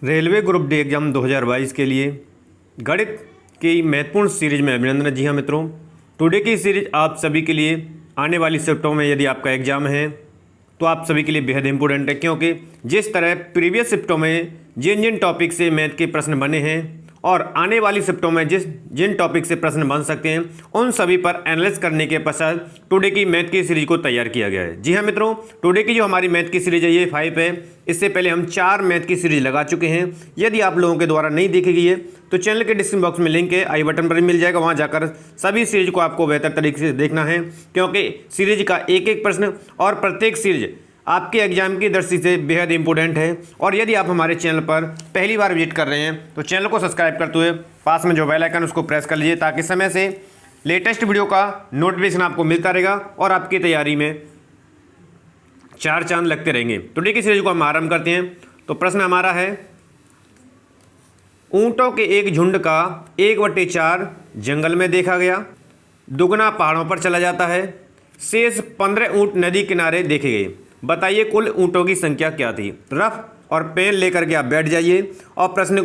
Railway group D exam 2022 के लिए गणित की महत्वपूर्ण सीरीज में अभिनंदन। जी हाँ मित्रों, टुडे की सीरीज आप सभी के लिए आने वाली शिफ्टों में यदि आपका एग्ज़ाम है तो आप सभी के लिए बेहद इंपॉर्टेंट है, क्योंकि जिस तरह प्रीवियस शिफ्टों में जिन जिन टॉपिक से मैथ के प्रश्न बने हैं और आने वाली शिफ्टों में जिन टॉपिक से प्रश्न बन सकते हैं उन सभी पर एनालिसिस करने के पश्चात टुडे की मैथ की सीरीज को तैयार किया गया है। जी हाँ मित्रों, टुडे की जो हमारी मैथ की सीरीज है ये 5 है। इससे पहले हम 4 मैथ की सीरीज लगा चुके हैं। यदि आप लोगों के द्वारा नहीं देखी गई है तो चैनल के डिस्क्रिप्शन बॉक्स में लिंक है, आई बटन पर मिल जाएगा, वहाँ जाकर सभी सीरीज को आपको बेहतर तरीके से देखना है, क्योंकि सीरीज का एक एक प्रश्न और प्रत्येक सीरीज आपके एग्जाम की दृष्टि से बेहद इंपॉर्टेंट है। और यदि आप हमारे चैनल पर पहली बार विजिट कर रहे हैं तो चैनल को सब्सक्राइब करते हुए पास में जो बेल आइकन उसको प्रेस कर लीजिए, ताकि समय से लेटेस्ट वीडियो का नोटिफिकेशन आपको मिलता रहेगा और आपकी तैयारी में चार चांद लगते रहेंगे। तो टुडे की सीरीज को हम आरंभ करते हैं। तो प्रश्न हमारा है, ऊँटों के एक झुंड का 1/4 जंगल में देखा गया, दुगना पहाड़ों पर चला जाता है, शेष 15 ऊँट नदी किनारे देखे गए, बताइए कुल ऊँटों की संख्या क्या थी। रफ और पेन लेकर के आप बैठ जाइए और प्रश्न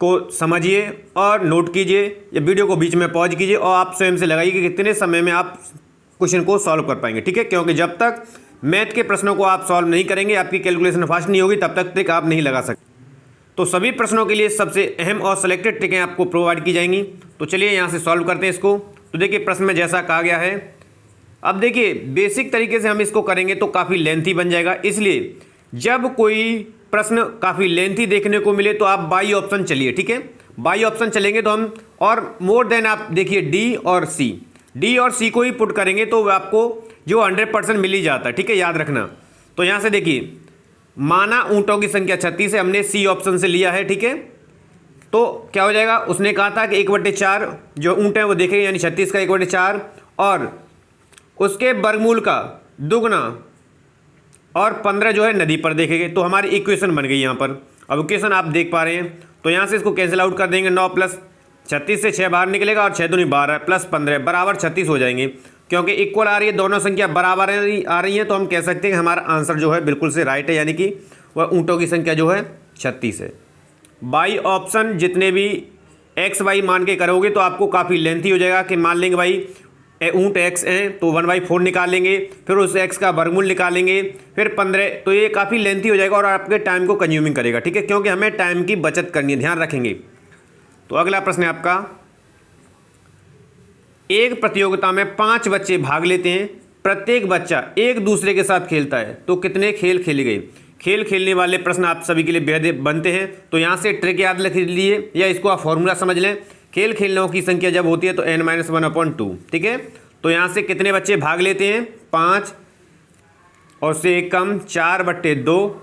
को समझिए और नोट कीजिए, या वीडियो को बीच में पॉज कीजिए और आप स्वयं से लगाइए कि कितने समय में आप क्वेश्चन को सॉल्व कर पाएंगे। ठीक है, क्योंकि जब तक मैथ के प्रश्नों को आप सॉल्व नहीं करेंगे, आपकी कैलकुलेशन फास्ट नहीं होगी, तब तक ट्रिक आप नहीं लगा सकते। तो सभी प्रश्नों के लिए सबसे अहम और सिलेक्टेड ट्रिकें आपको प्रोवाइड की जाएंगी। तो चलिए यहाँ से सॉल्व करते हैं इसको। तो देखिए प्रश्न में जैसा कहा गया है, अब देखिए बेसिक तरीके से हम इसको करेंगे तो काफ़ी लेंथी बन जाएगा, इसलिए जब कोई प्रश्न काफ़ी लेंथी देखने को मिले तो आप बाई ऑप्शन चलिए। ठीक है, बाई ऑप्शन चलेंगे तो हम, और मोर देन आप देखिए डी और सी को ही पुट करेंगे तो आपको जो 100% मिल ही जाता है। ठीक है, याद रखना। तो यहाँ से देखिए, माना ऊँटों की संख्या 36 है, हमने सी ऑप्शन से लिया है। ठीक है, तो क्या हो जाएगा, उसने कहा था कि 1/4 जो ऊँट है वो देखेंगे, यानी 36 का 1/4 और उसके वर्गमूल का दुगना और 15 जो है नदी पर देखेंगे। तो हमारी इक्वेशन बन गई यहाँ पर। अब इक्वेशन आप देख पा रहे हैं, तो यहाँ से इसको कैंसिल आउट कर देंगे। 9 + 36 से 6 बाहर निकलेगा और 6 दूनी 12 + 15 बराबर 36 हो जाएंगे। क्योंकि इक्वल आ रही है, दोनों संख्या बराबर आ रही हैं, तो हम कह सकते हैं कि हमारा आंसर जो है बिल्कुल से राइट है, यानी कि वह ऊँटों की संख्या जो है 36 है। बाई ऑप्शन जितने भी एक्स वाई मान के करोगे तो आपको काफ़ी लेंथी हो जाएगा, कि मान लेंगे भाई ऊँट x हैं तो 1/4 निकालेंगे, फिर उस x का वर्गमूल निकालेंगे, फिर 15, तो ये काफ़ी लेंथी हो जाएगा और आपके टाइम को कंज्यूमिंग करेगा। ठीक है, क्योंकि हमें टाइम की बचत करनी है, ध्यान रखेंगे। तो अगला प्रश्न है आपका, एक प्रतियोगिता में 5 बच्चे भाग लेते हैं, प्रत्येक बच्चा एक दूसरे के साथ खेलता है, तो कितने खेल खेले गए। खेल खेलने वाले प्रश्न आप सभी के लिए बेहद बनते हैं। तो यहाँ से ट्रिक याद रख लीजिए, या इसको आप फॉर्मूला समझ लें। खेल खेलने की संख्या जब होती है तो n-1/2। ठीक है, तो यहाँ से कितने बच्चे भाग लेते हैं, 5, और से एक कम 4/2,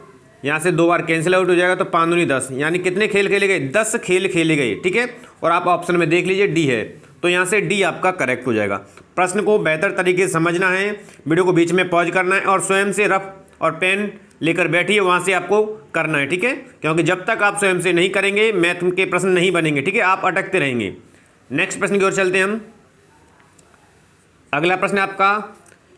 यहाँ से 2 बार कैंसिल आउट हो जाएगा, तो 5 दूनी 10, यानी कितने खेल खेले गए, 10 खेल खेले गए। ठीक है, और आप ऑप्शन में देख लीजिए डी है, तो यहाँ से डी आपका करेक्ट हो जाएगा। प्रश्न को बेहतर तरीके से समझना है, वीडियो को बीच में पॉज करना है और स्वयं से रफ और पेन लेकर बैठिए, वहाँ से आपको करना है। ठीक है, क्योंकि जब तक आप स्वयं से नहीं करेंगे मैथ के प्रश्न नहीं बनेंगे। ठीक है, आप अटकते रहेंगे। नेक्स्ट प्रश्न की ओर चलते हैं हम। अगला प्रश्न है आपका,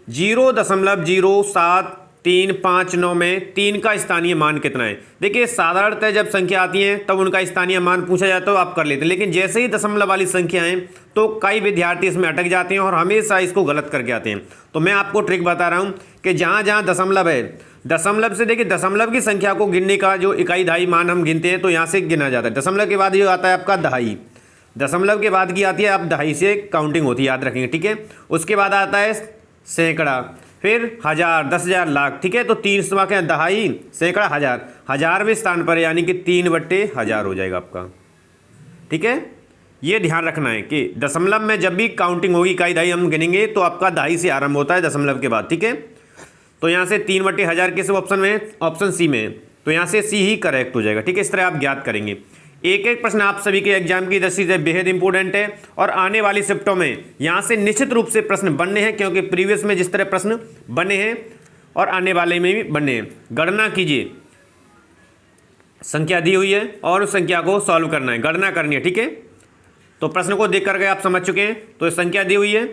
0.0739 में 3 का स्थानीय मान कितना है। देखिए साधारणतः जब संख्या आती है तब उनका स्थानीय मान पूछा जाता है तो आप कर लेते हैं, लेकिन जैसे ही दशमलव वाली संख्या है तो कई विद्यार्थी इसमें अटक जाते हैं और हमेशा इसको गलत करके आते हैं। तो मैं आपको ट्रिक बता रहा हूँ कि जहाँ जहाँ दशमलव है, दशमलव से देखिए दशमलव की संख्या को गिनने का जो इकाई दहाई मान हम गिनते हैं तो यहाँ से गिना जाता है। दशमलव के बाद ये आता है आपका दहाई, दशमलव के बाद की आती है आप दहाई से काउंटिंग होती है, याद रखेंगे। ठीक है, उसके बाद आता है सैकड़ा, फिर 1000, 10,000, लाख। ठीक है, तो 3 इस्तेमाल करें, दहाई, सैकड़ा, 1000, 1000वें स्थान पर, यानी कि 3/1000 हो जाएगा आपका। ठीक है, ये ध्यान रखना है कि दशमलव में जब भी काउंटिंग होगी इकाई दहाई हम गिनेंगे तो आपका दहाई से आरंभ होता है दशमलव के बाद। ठीक है, तो यहाँ से 3/1000 किस ऑप्शन में है, ऑप्शन सी में है, तो यहाँ से सी ही करेक्ट हो जाएगा। ठीक है, इस तरह आप ज्ञात करेंगे। एक एक प्रश्न आप सभी के एग्जाम की दृष्टि से बेहद इंपॉर्टेंट है और आने वाली शिफ्टों में यहाँ से निश्चित रूप से प्रश्न बनने हैं, क्योंकि प्रीवियस में जिस तरह प्रश्न बने हैं और आने वाले में भी बनने हैं। गणना कीजिए, संख्या दी हुई है और उस संख्या को सॉल्व करना है, गणना करनी है। ठीक है, तो प्रश्न को देख करके आप समझ चुके हैं। तो संख्या दी हुई है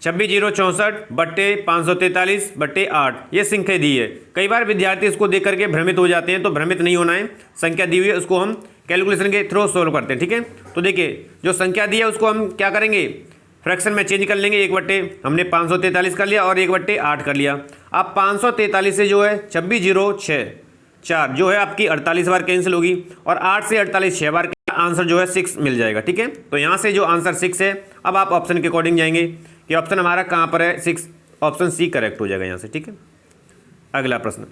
26,064 बट्टे 543 बट्टे 8 ये संख्या दी है। कई बार विद्यार्थी इसको देख करके भ्रमित हो जाते हैं, तो भ्रमित नहीं होना है। संख्या दी हुई है उसको हम कैलकुलेशन के थ्रू सोल्व करते हैं, ठीक है। तो देखिए जो संख्या दी है उसको हम क्या करेंगे, फ्रैक्शन में चेंज कर लेंगे। 1/, हमने 543 कर लिया और 1/8 कर लिया। अब 543 से जो है 26,064 जो है आपकी 48 बार कैंसिल होगी, और 8 से 48 6 बार, आंसर जो है 6 मिल जाएगा, ठीक है। तो यहाँ से जो आंसर 6 है, अब आप ऑप्शन के अकॉर्डिंग जाएंगे कि ऑप्शन हमारा कहाँ पर है, 6, ऑप्शन सी करेक्ट हो जाएगा यहाँ से, ठीक है। अगला प्रश्न,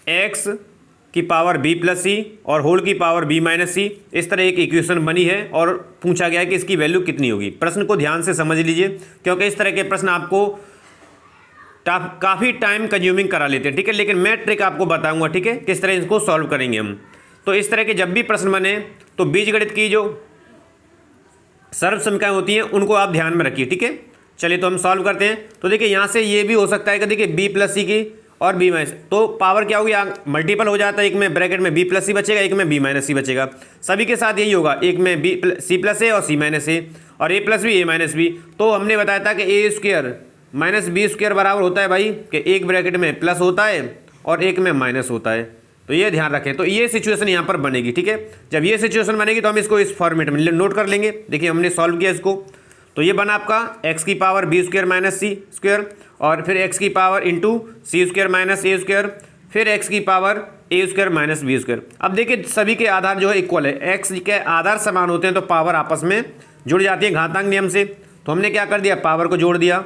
x की पावर b प्लस सी और होल की पावर b माइनस सी, इस तरह एक इक्वेशन बनी है और पूछा गया है कि इसकी वैल्यू कितनी होगी। प्रश्न को ध्यान से समझ लीजिए, क्योंकि इस तरह के प्रश्न आपको काफ़ी टाइम कंज्यूमिंग करा लेते हैं, ठीक है। लेकिन मैं ट्रिक आपको बताऊंगा, ठीक है, किस तरह इसको सॉल्व करेंगे हम। तो इस तरह के जब भी प्रश्न बने तो बीजगणित की जो सर्व संख्याएं होती हैं उनको आप ध्यान में रखिए, ठीक है। चलिए तो हम सॉल्व करते हैं। तो देखिए यहाँ से ये भी हो सकता है कि देखिए b प्लस सी की और b माइनस, तो पावर क्या होगी, मल्टीपल हो जाता है। एक में ब्रैकेट में b प्लस सी बचेगा, एक में b माइनस सी बचेगा। सभी के साथ यही होगा, एक में सी प्लस ए और सी माइनस ए, और a plus B A minus B. तो हमने बताया था कि A square minus B square बराबर होता है भाई कि एक ब्रैकेट में प्लस होता है और एक में माइनस होता है। तो ये ध्यान रखें। तो ये सिचुएशन यहाँ पर बनेगी, ठीक है। जब ये सिचुएशन बनेगी तो हम इसको इस फॉर्मेट में नोट कर लेंगे। देखिए हमने सॉल्व किया इसको, तो ये बना आपका x की पावर b स्क्वायर माइनस सी स्क्वायर, और फिर x की पावर इंटू सी स्क्वायर माइनस ए स्क्वायर, फिर x की पावर ए स्क्वायर माइनस बी स्क्वायर। अब देखिए सभी के आधार जो है इक्वल है, x के आधार समान होते हैं तो पावर आपस में जुड़ जाती है घातांक नियम से। तो हमने क्या कर दिया, पावर को जोड़ दिया,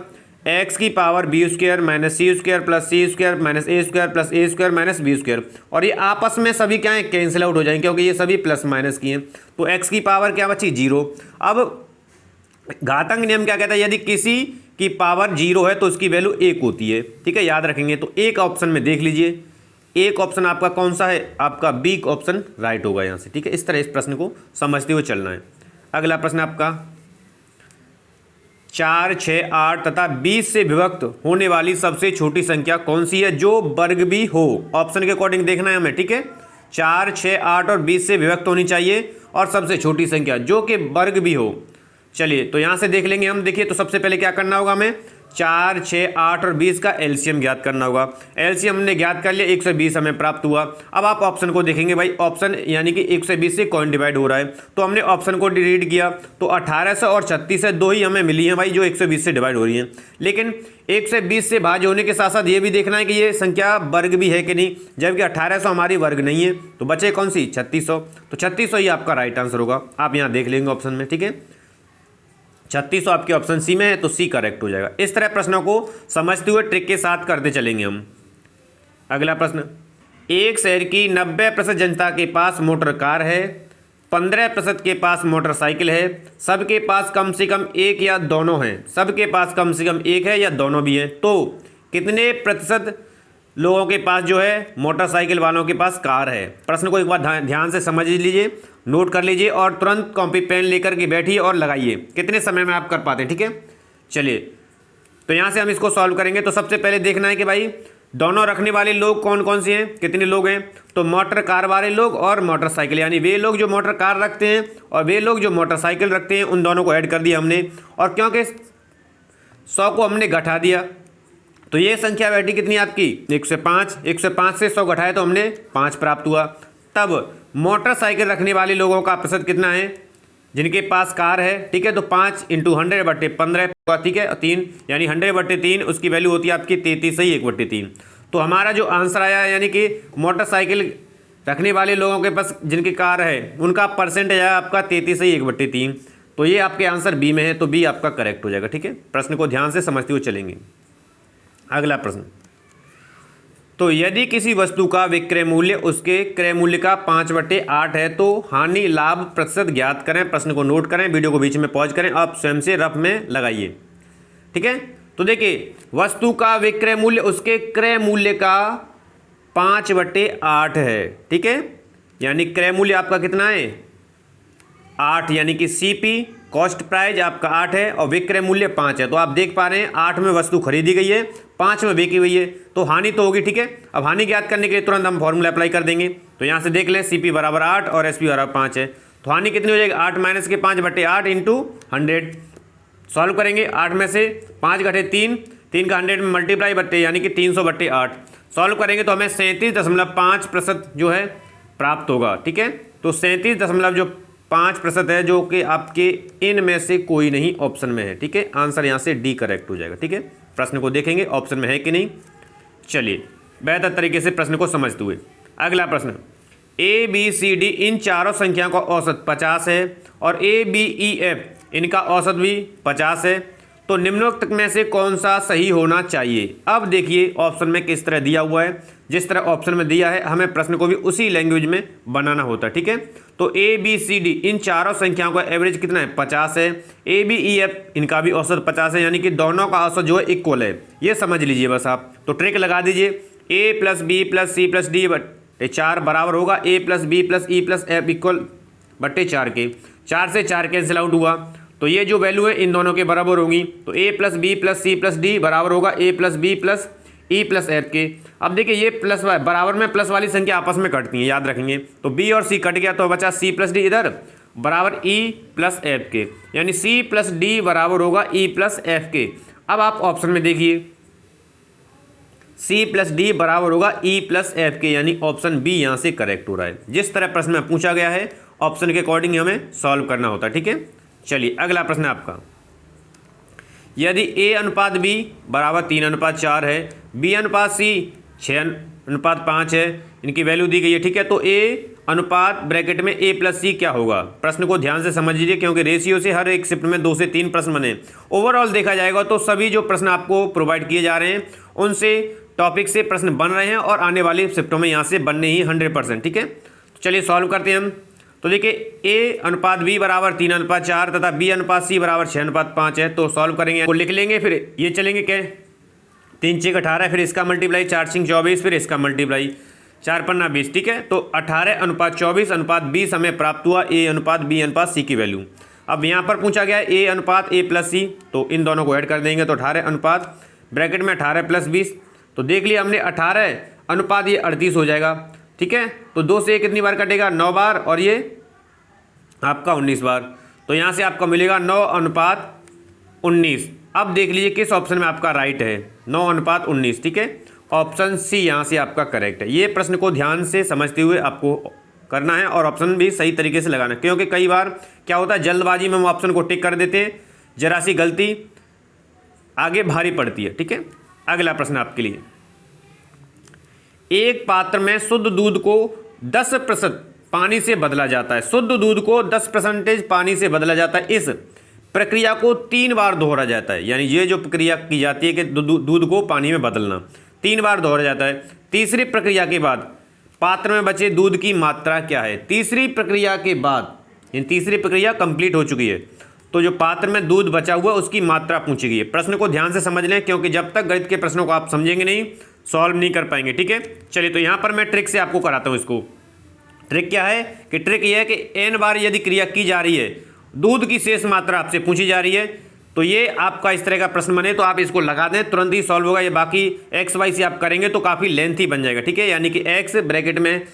x की पावर b स्क्वायर माइनस सी स्क्वायर प्लस सी स्क्वायर माइनस ए स्क्वायर प्लस ए स्क्वायर माइनस बी स्क्वायर, और ये आपस में सभी क्या है, कैंसिल आउट हो जाएंगे क्योंकि ये सभी प्लस माइनस की हैं। तो x की पावर क्या बची, 0। अब घातांक नियम क्या कहता है, यदि किसी की पावर 0 है तो उसकी वैल्यू 1 होती है, ठीक है, याद रखेंगे। तो एक ऑप्शन में देख लीजिए, एक ऑप्शन आपका कौन सा है, आपका बी ऑप्शन राइट होगा यहाँ से, ठीक है। इस तरह इस प्रश्न को समझते हुए चलना है। अगला प्रश्न आपका 4, 6, 8 तथा 20 से विभक्त होने वाली सबसे छोटी संख्या कौन सी है जो वर्ग भी हो। ऑप्शन के अकॉर्डिंग देखना है हमें, ठीक है। 4, 6, 8 और 20 से विभक्त होनी चाहिए और सबसे छोटी संख्या जो कि वर्ग भी हो। चलिए तो यहाँ से देख लेंगे हम। देखिए तो सबसे पहले क्या करना होगा हमें, 4, 6, 8 और 20 का एलसीएम ज्ञात करना होगा। एलसीएम हमने ज्ञात कर लिया, 120 हमें प्राप्त हुआ। अब आप ऑप्शन को देखेंगे भाई, ऑप्शन यानी कि 120 से कौन डिवाइड हो रहा है, तो हमने ऑप्शन को रीड किया तो 1800 और 3600 दो ही हमें मिली हैं भाई जो 120 से डिवाइड हो रही हैं। लेकिन 120 से भाज्य होने के साथ साथ ये भी देखना है कि ये संख्या वर्ग भी है कि नहीं, जबकि 1800 हमारी वर्ग नहीं है, तो बचे कौन सी, 3600। तो 3600 ही आपका राइट आंसर होगा। आप यहाँ देख लेंगे ऑप्शन में, ठीक है। 3600 आपके ऑप्शन सी में है तो सी करेक्ट हो जाएगा। इस तरह प्रश्नों को समझते हुए ट्रिक के साथ करते चलेंगे हम। अगला प्रश्न, एक शहर की 90% जनता के पास मोटर कार है, 15% के पास मोटरसाइकिल है, सबके पास कम से कम एक या दोनों हैं, सबके पास कम से कम एक है या दोनों भी हैं, तो कितने प्रतिशत लोगों के पास जो है मोटरसाइकिल वालों के पास कार है। प्रश्न को एक बार ध्यान से समझ लीजिए, नोट कर लीजिए और तुरंत कॉपी पेन लेकर के बैठिए और लगाइए। कितने समय में आप कर पाते हैं, ठीक है। चलिए तो यहाँ से हम इसको सॉल्व करेंगे। तो सबसे पहले देखना है कि भाई दोनों रखने वाले लोग कौन कौन से हैं, कितने लोग हैं। तो मोटर कार वाले लोग और मोटरसाइकिल, यानी वे लोग जो मोटर कार रखते हैं और वे लोग जो मोटरसाइकिल रखते हैं, उन दोनों को ऐड कर दिया हमने। और क्योंकि 100 को हमने घटा दिया तो ये संख्या बैठी कितनी आपकी, 105। 105 से 100 घटाए तो हमने 5 प्राप्त हुआ। तब मोटरसाइकिल रखने वाले लोगों का प्रतिशत कितना है, जिनके पास कार है, ठीक है। तो 5 × 100/15 होगा, ठीक है, 3 यानी 100/3 उसकी वैल्यू होती है आपकी 33 ही 1/3। तो हमारा जो आंसर आया है यानी कि मोटरसाइकिल रखने वाले लोगों के पास जिनकी कार है उनका परसेंटेज है आपका 33 ही 1/3। तो ये आपके आंसर बी में है, तो बी आपका करेक्ट हो जाएगा, ठीक है। प्रश्न को ध्यान से समझते हुए चलेंगे। अगला प्रश्न, तो यदि किसी वस्तु का विक्रय मूल्य उसके क्रय मूल्य का 5/8 है तो हानि लाभ प्रतिशत ज्ञात करें। प्रश्न को नोट करें, वीडियो को बीच में पॉज करें, आप स्वयं से रफ में लगाइए, ठीक है। तो देखिए वस्तु का विक्रय मूल्य उसके क्रय मूल्य का 5/8 है, ठीक है, यानी क्रय मूल्य आपका कितना है 8, यानी कि सीपी कॉस्ट प्राइस आपका 8 है और विक्रय मूल्य 5 है। तो आप देख पा रहे हैं 8 में वस्तु खरीदी गई है, 5 में बेची हुई है, तो हानि तो होगी, ठीक है। अब हानि ज्ञात करने के लिए तुरंत हम फॉर्मूला अप्लाई कर देंगे। तो यहाँ से देख लें सीपी बराबर 8 और एसपी बराबर 5 है, तो हानि कितनी हो जाएगी 8 - के 5/8 × 100। सॉल्व करेंगे। 8 में से 5 घटे 3, 3 का 100 में मल्टीप्लाई बट्टे यानी कि 300/8 सॉल्व करेंगे तो हमें 37.5% जो है प्राप्त होगा। ठीक है, तो 37.5% है जो कि आपके इन में से कोई नहीं ऑप्शन में है। ठीक है, आंसर यहाँ से डी करेक्ट हो जाएगा। ठीक है, प्रश्न को देखेंगे ऑप्शन में है कि नहीं। चलिए बेहतर तरीके से प्रश्न को समझते हुए अगला प्रश्न, ए बी सी डी इन चारों संख्याओं का औसत 50 है और ए बी ई एफ इनका औसत भी 50 है, तो निम्नोक्त में से कौन सा सही होना चाहिए। अब देखिए ऑप्शन में किस तरह दिया हुआ है, जिस तरह ऑप्शन में दिया है हमें प्रश्न को भी उसी लैंग्वेज में बनाना होता है। ठीक है, तो ए बी सी डी इन चारों संख्याओं का एवरेज कितना है 50 है, ए बी ई एफ इनका भी औसत 50 है, यानी कि दोनों का औसत जो है इक्वल है। ये समझ लीजिए बस आप। तो ट्रिक लगा दीजिए, a plus b plus c plus d बट्टे 4 बराबर होगा a plus b plus e plus f equal बट्टे 4 के। 4 से 4 कैंसिल आउट हुआ तो ये जो वैल्यू है इन दोनों के बराबर होगी। तो a plus b plus c plus d बराबर होगा a plus b plus e plus f के। अब देखिए ये प्लस बराबर में प्लस वाली संख्या आपस में कटती हैं, याद रखेंगे। तो बी और सी कट गया तो बचा सी प्लस डी इधर बराबर ई प्लस एफ के, यानी सी प्लस डी बराबर होगा ई प्लस एफ के। अब आप ऑप्शन में देखिए सी प्लस डी बराबर होगा ई प्लस एफ के, यानी ऑप्शन बी यहाँ से करेक्ट हो रहा है। जिस तरह प्रश्न में पूछा गया है ऑप्शन के अकॉर्डिंग हमें सॉल्व करना होता है। ठीक है, चलिए अगला प्रश्न है आपका, यदि ए अनुपात बी बराबर 3:4 है, बी अनुपात सी 6:5 है, इनकी वैल्यू दी गई है। ठीक है, तो ए अनुपात ब्रैकेट में ए प्लस सी क्या होगा। प्रश्न को ध्यान से समझ लीजिए क्योंकि रेशियो से हर एक शिफ्ट में 2 से 3 प्रश्न बने। ओवरऑल देखा जाएगा तो सभी जो प्रश्न आपको प्रोवाइड किए जा रहे हैं उनसे टॉपिक से प्रश्न बन रहे हैं और आने वाली शिफ्टों में यहाँ से बनने ही 100%। ठीक है, तो चलिए सॉल्व करते हैं हम। तो देखिए ए अनुपात बी बराबर 3:4 तथा बी अनुपात सी बराबर 6:5 है, तो सॉल्व करेंगे, लिख लेंगे। फिर ये चलेंगे क्या 3 6 18, फिर इसका मल्टीप्लाई 4 6 24, फिर इसका मल्टीप्लाई 4 5 20। ठीक है, तो 18:24:20 हमें प्राप्त हुआ ए अनुपात बी अनुपात सी की वैल्यू। अब यहाँ पर पूछा गया है ए अनुपात ए प्लस सी, तो इन दोनों को ऐड कर देंगे तो 18 अनुपात ब्रैकेट में 18 + 20, तो देख लिया हमने 18 अनुपात ये 38 हो जाएगा। ठीक है, तो 2 से कितनी बार कटेगा 9 बार और ये आपका 19 बार, तो यहाँ से आपका मिलेगा 9:19। अब देख लीजिए किस ऑप्शन में आपका राइट है 9:19। ठीक है, ऑप्शन सी यहाँ से आपका करेक्ट है। ये प्रश्न को ध्यान से समझते हुए आपको करना है और ऑप्शन भी सही तरीके से लगाना है, क्योंकि कई बार क्या होता है जल्दबाजी में हम ऑप्शन को टिक कर देते हैं, जरा सी गलती आगे भारी पड़ती है। ठीक है, अगला प्रश्न आपके लिए, एक पात्र में शुद्ध दूध को 10% पानी से बदला जाता है, शुद्ध दूध को 10% पानी से बदला जाता है। इस प्रक्रिया को 3 बार दोहरा जाता है, यानी ये जो प्रक्रिया की जाती है कि दूध को पानी में बदलना 3 बार दोहरा जाता है। तीसरी प्रक्रिया के बाद पात्र में बचे दूध की मात्रा क्या है। तीसरी प्रक्रिया के बाद, इन तीसरी प्रक्रिया कंप्लीट हो चुकी है तो जो पात्र में दूध बचा हुआ उसकी मात्रा पूछी गई है। प्रश्न को ध्यान से समझ लें क्योंकि जब तक गणित के प्रश्नों को आप समझेंगे नहीं सॉल्व नहीं कर पाएंगे। ठीक है, चलिए तो यहाँ पर मैं ट्रिक से आपको कराता हूँ। इसको ट्रिक क्या है कि ट्रिक ये है कि n बार यदि क्रिया की जा रही है, दूध की शेष मात्रा आपसे पूछी जा रही है, तो ये आपका इस तरह का प्रश्न बने तो आप इसको लगा दें, तुरंत ही सॉल्व होगा। ये बाकी एक्स वाई से आप करेंगे तो काफ़ी लेंथी बन जाएगा। ठीक है, यानी कि x ब्रैकेट में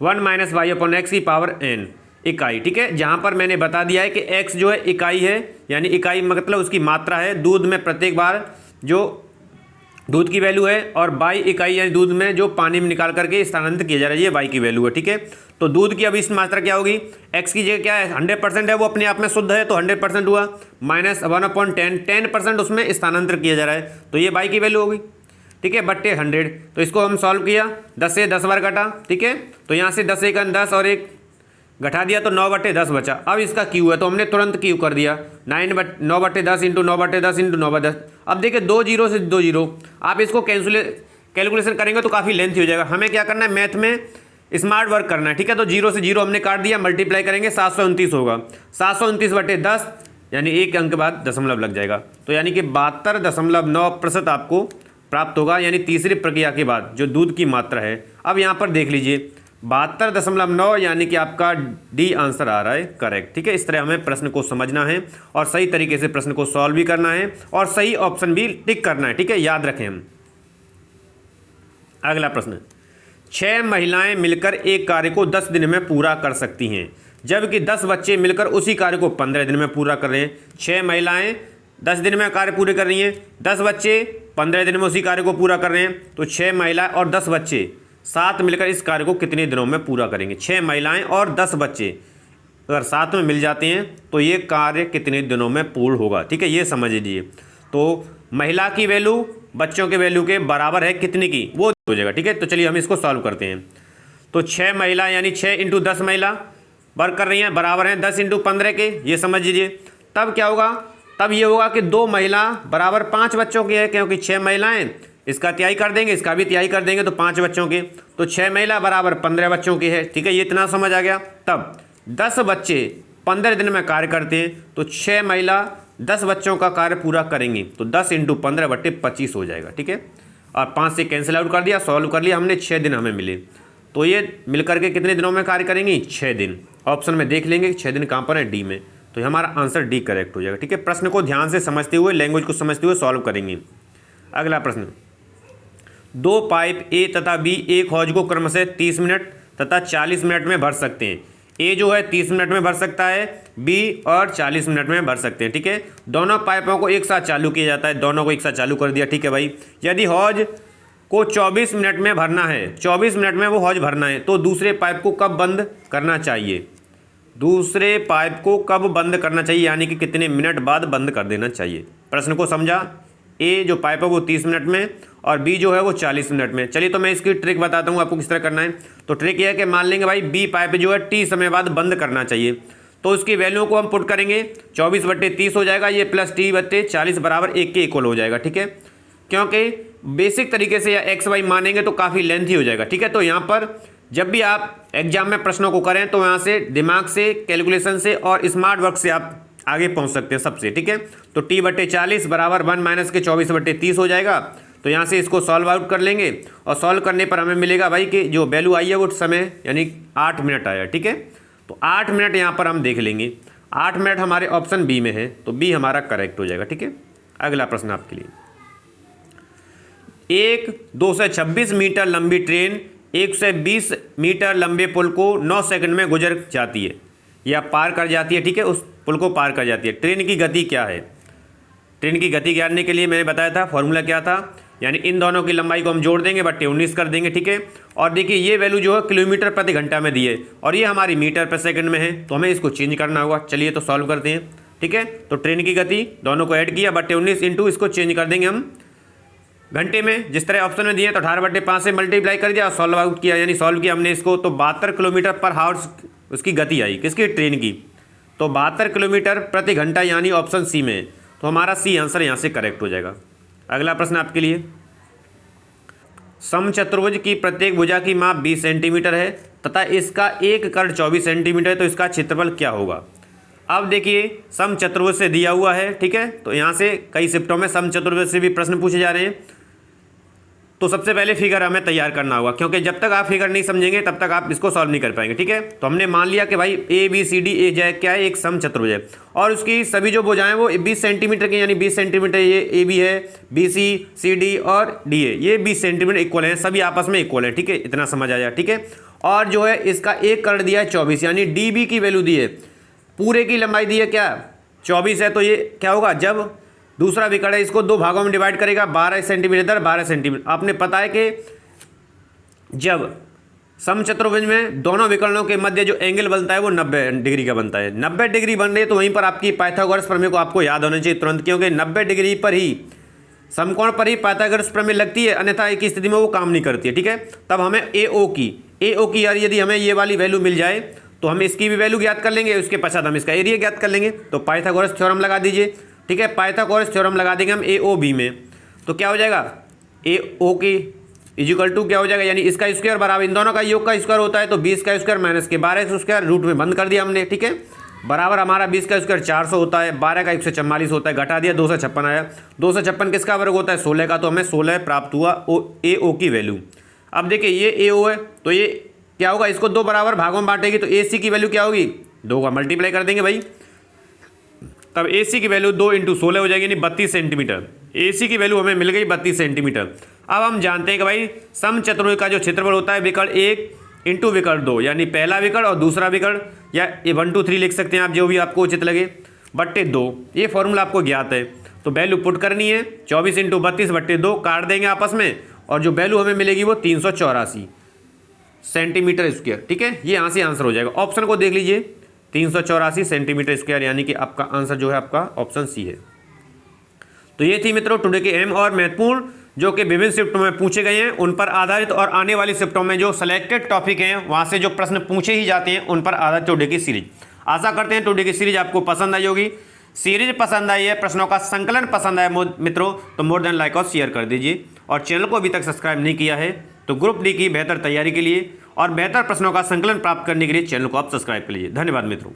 1 - y/x की पावर n इकाई। ठीक है, जहाँ पर मैंने बता दिया है कि x जो है इकाई है, यानी इकाई मतलब उसकी मात्रा है दूध में प्रत्येक बार जो दूध की वैल्यू है, और बाई इकाई यानी दूध में जो पानी में निकाल करके स्थानांतरित किया जा रहा है ये बाई की वैल्यू है। ठीक है, तो दूध की अब इस मात्रा क्या होगी, x की जगह क्या है 100% है, वो अपने आप में शुद्ध है तो 100% हुआ, -1/10 10% उसमें स्थानांतरित किया जा रहा है तो ये बाई की वैल्यू होगी। ठीक है, बट्टे 100। तो इसको हम सॉल्व किया, 10 से 10 बार घटा। ठीक है, तो यहाँ से 10 × 10 और 1 घटा दिया तो 9/10 बचा। अब इसका क्यू है तो हमने तुरंत क्यू कर दिया, 9/10 × 9/10 × 9/10। अब देखिए 2 0 से 2 0, आप इसको कैलकुलेशन करेंगे तो काफ़ी लेंथी हो जाएगा। हमें क्या करना है मैथ में स्मार्ट वर्क करना है। ठीक है, तो 0 से 0 हमने काट दिया, मल्टीप्लाई करेंगे 729 होगा, 729/10 यानी 1 अंक के बाद दशमलव लग जाएगा, तो यानी कि 72.9% आपको प्राप्त होगा, यानी तीसरी प्रक्रिया के बाद जो दूध की मात्रा है। अब यहाँ पर देख लीजिए 72.9 यानी कि आपका डी आंसर आ रहा है करेक्ट। ठीक है, इस तरह हमें प्रश्न को समझना है और सही तरीके से प्रश्न को सॉल्व भी करना है और सही ऑप्शन भी टिक करना है। ठीक है, याद रखें हम। अगला प्रश्न, 6 महिलाएं मिलकर एक कार्य को 10 दिन में पूरा कर सकती हैं, जबकि 10 बच्चे मिलकर उसी कार्य को 15 दिन में पूरा कर रहे हैं। 6 महिलाएं 10 दिन में कार्य पूरे कर रही हैं, 10 बच्चे 15 दिन में उसी कार्य को पूरा कर रहे हैं, तो 6 महिला और 10 बच्चे साथ मिलकर इस कार्य को कितने दिनों में पूरा करेंगे। 6 महिलाएं और 10 बच्चे अगर साथ में मिल जाते हैं तो ये कार्य कितने दिनों में पूर्ण होगा। ठीक है, ये समझ लीजिए। तो महिला की वैल्यू बच्चों के वैल्यू के बराबर है कितने की, वो हो जाएगा। ठीक है, तो चलिए हम इसको सॉल्व करते हैं। तो 6 महिला यानी 6 इंटू 10 महिला वर्क कर रही हैं, बराबर हैं 10 इंटू 15 के, ये समझ लीजिए। तब क्या होगा, तब ये होगा कि 2 महिला बराबर 5 बच्चों की है, क्योंकि 6 महिलाएं, इसका तिहाई कर देंगे, इसका भी तिहाई कर देंगे, तो 5 बच्चों के, तो 6 महिला बराबर 15 बच्चों की है। ठीक है, ये इतना समझ आ गया। तब 10 बच्चे 15 दिन में कार्य करते हैं, तो 6 महिला 10 बच्चों का कार्य पूरा करेंगी, तो 10 इंटू 15/25 हो जाएगा। ठीक है, और 5 से कैंसिल आउट कर दिया, सॉल्व कर लिया हमने, 6 दिन हमें मिले। तो ये मिलकर के कितने दिनों में कार्य करेंगी, 6 दिन। ऑप्शन में देख लेंगे 6 दिन कहाँ पर है, डी में, तो हमारा आंसर डी करेक्ट हो जाएगा। ठीक है, प्रश्न को ध्यान से समझते हुए, लैंग्वेज को समझते हुए सॉल्व करेंगे। अगला प्रश्न, 2 पाइप ए तथा बी एक हौज को क्रमशः 30 मिनट तथा 40 मिनट में भर सकते हैं। ए जो है 30 मिनट में भर सकता है, बी और 40 मिनट में भर सकते हैं। ठीक है, दोनों पाइपों को एक साथ चालू किया जाता है, दोनों को एक साथ चालू कर दिया। ठीक है भाई, यदि हौज को 24 मिनट में भरना है, 24 मिनट में वो हौज भरना है, तो दूसरे पाइप को कब बंद करना चाहिए, दूसरे पाइप को कब बंद करना चाहिए, यानी कि कितने मिनट बाद बंद कर देना चाहिए। प्रश्न को समझा। ए जो पाइप है वो 30 मिनट में और बी जो है वो 40 मिनट में। चलिए तो मैं इसकी ट्रिक बताता हूँ आपको किस तरह करना है। तो ट्रिक ये है कि मान लेंगे भाई बी पाइप जो है टी समय बाद बंद करना चाहिए, तो उसकी वैल्यू को हम पुट करेंगे, 24/30 हो जाएगा ये, प्लस T/40 बराबर 1 के इक्वल हो जाएगा। ठीक है, क्योंकि बेसिक तरीके से या एक्स वाई मानेंगे तो काफ़ी लेंथी हो जाएगा। ठीक है, तो यहाँ पर जब भी आप एग्जाम में प्रश्नों को करें तो यहाँ से दिमाग से, कैलकुलेशन से और स्मार्ट वर्क से आप आगे पहुँच सकते हैं सबसे। ठीक है, तो T/40 बराबर 1 माइनस के 24/30 हो जाएगा। तो यहाँ से इसको सॉल्व आउट कर लेंगे और सॉल्व करने पर हमें मिलेगा भाई कि जो वैल्यू आई है वो समय यानी 8 मिनट आया। ठीक है, तो 8 मिनट यहाँ पर हम देख लेंगे, 8 मिनट हमारे ऑप्शन बी में है, तो बी हमारा करेक्ट हो जाएगा। ठीक है, अगला प्रश्न आपके लिए, एक 226 मीटर लंबी ट्रेन 120 मीटर लंबे पुल को 9 सेकंड में गुजर जाती है या पार कर जाती है। ठीक है, उस पुल को पार कर जाती है। ट्रेन की गति क्या है, ट्रेन की गति जानने के लिए मैंने बताया था फॉर्मूला क्या था, यानी इन दोनों की लंबाई को हम जोड़ देंगे, बट्टे 19 कर देंगे। ठीक है, और देखिए ये वैल्यू जो है किलोमीटर प्रति घंटा में दी है और ये हमारी मीटर पर सेकंड में है, तो हमें इसको चेंज करना होगा। चलिए तो सॉल्व करते हैं। ठीक है, तो ट्रेन की गति दोनों को ऐड किया, बट्टे 19 इंटू इसको चेंज कर देंगे हम घंटे में, जिस तरह ऑप्शन में दिए, तो 18/5 से मल्टीप्लाई कर दिया और सॉल्व आउट किया, यानी सॉल्व किया हमने इसको, तो 72 किलोमीटर पर हावर्स उसकी गति आई, किसकी, ट्रेन की। तो 72 किलोमीटर प्रति घंटा यानी ऑप्शन सी में, तो हमारा सी आंसर यहाँ से करेक्ट हो जाएगा। अगला प्रश्न आपके लिए, समचतुर्भुज की प्रत्येक भुजा की माप 20 सेंटीमीटर है तथा इसका एक कर्ण 24 सेंटीमीटर है, तो इसका क्षेत्रफल क्या होगा। अब देखिए समचतुर्भुज से दिया हुआ है। ठीक है, तो यहाँ से कई शिफ्टों में समचतुर्भुज से भी प्रश्न पूछे जा रहे हैं, तो सबसे पहले फिगर हमें तैयार करना होगा, क्योंकि जब तक आप फिगर नहीं समझेंगे तब तक आप इसको सॉल्व नहीं कर पाएंगे। ठीक है, तो हमने मान लिया कि भाई ABCD ए क्या है, एक समचतुर्भुज है और उसकी सभी जो भुजाएं वो 20 सेंटीमीटर की, यानी 20 सेंटीमीटर ये AB है, BC CD और D है, ये 20 सेंटीमीटर इक्वल है, सभी आपस में इक्वल है। ठीक है, इतना समझ आया। ठीक है, और जो है इसका एक कर्ण दिया है 24, यानी DB की वैल्यू दी है, पूरे की लंबाई दी है क्या 24 है, तो ये क्या होगा, जब दूसरा विकर्ण है इसको 2 भागों में डिवाइड करेगा, 12 सेंटीमीटर 12 सेंटीमीटर। आपने पता है कि जब समचतुर्भुज में दोनों विकर्णों के मध्य जो एंगल बनता है वो 90 डिग्री का बनता है। 90 डिग्री बन रही है तो वहीं पर आपकी पाइथागोरस प्रमेय को आपको याद होना चाहिए तुरंत, क्योंकि 90 डिग्री पर ही समकोण पर ही पाइथागोरस प्रमेय लगती है, अन्यथा एक स्थिति में वो काम नहीं करती है। ठीक है, तब हमें AO की यार यदि हमें ये वाली वैल्यू मिल जाए तो हम इसकी भी वैल्यू ज्ञात कर लेंगे, उसके पश्चात हम इसका एरिया ज्ञात कर लेंगे। तो पाइथागोरस थ्योरम लगा दीजिए। ठीक है, पाइथागोरस थ्योरम लगा देंगे हम AOB में, तो क्या हो जाएगा, AO की इजिकल टू क्या हो जाएगा, यानी इसका स्क्वायर बराबर इन दोनों का योग का स्क्वायर होता है, तो 20 का स्क्वायर माइनस के 12 का स्क्वायर, रूट में बंद कर दिया हमने। ठीक है, बराबर हमारा 20 का स्क्वायर 400 होता है, 12 का 144 होता है, घटा दिया 256 आया। 256 किसका वर्ग होता है, 16 का, तो हमें 16 प्राप्त हुआ AO की वैल्यू। अब देखिए ये AO है, तो ये क्या होगा, इसको 2 बराबर भागों में बांटेगी, तो AC की वैल्यू क्या होगी, 2 का मल्टीप्लाई कर देंगे भाई, तब AC की वैल्यू 2 × 16 हो जाएगी, यानी 32 सेंटीमीटर। AC की वैल्यू हमें मिल गई 32 सेंटीमीटर। अब हम जानते हैं कि भाई समचतुर्भुज का जो क्षेत्रफल होता है विकर्ण 1 × विकर्ण 2, यानी पहला विकर्ण और दूसरा विकर्ण, या 1 2 3 लिख सकते हैं आप, जो भी आपको उचित लगे, बट्टे 2, ये फॉर्मूला आपको ज्ञात है। तो वैल्यू पुट करनी है, 24 × 32 बट्टे 2 काट देंगे आपस में, और जो वैल्यू हमें मिलेगी वो 384 सेंटीमीटर स्क्वायर। ठीक है, ये यहाँ से आंसर हो जाएगा। ऑप्शन को देख लीजिए, 384 सेंटीमीटर स्क्वायर, यानी कि आपका आंसर जो है आपका ऑप्शन सी है। तो ये थी मित्रों टुडे के अहम और महत्वपूर्ण जो कि विभिन्न शिफ्टों में पूछे गए हैं उन पर आधारित, और आने वाली शिफ्टों में जो सिलेक्टेड टॉपिक हैं वहाँ से जो प्रश्न पूछे ही जाते हैं उन पर आधारित टुडे की सीरीज। आशा करते हैं टुडे की सीरीज आपको पसंद आई होगी। सीरीज पसंद आई है, प्रश्नों का संकलन पसंद आया मित्रों, तो मोर देन लाइक और शेयर कर दीजिए। और चैनल को अभी तक सब्सक्राइब नहीं किया है तो ग्रुप डी की बेहतर तैयारी के लिए और बेहतर प्रश्नों का संकलन प्राप्त करने के लिए चैनल को आप सब्सक्राइब कर लीजिए। धन्यवाद मित्रों।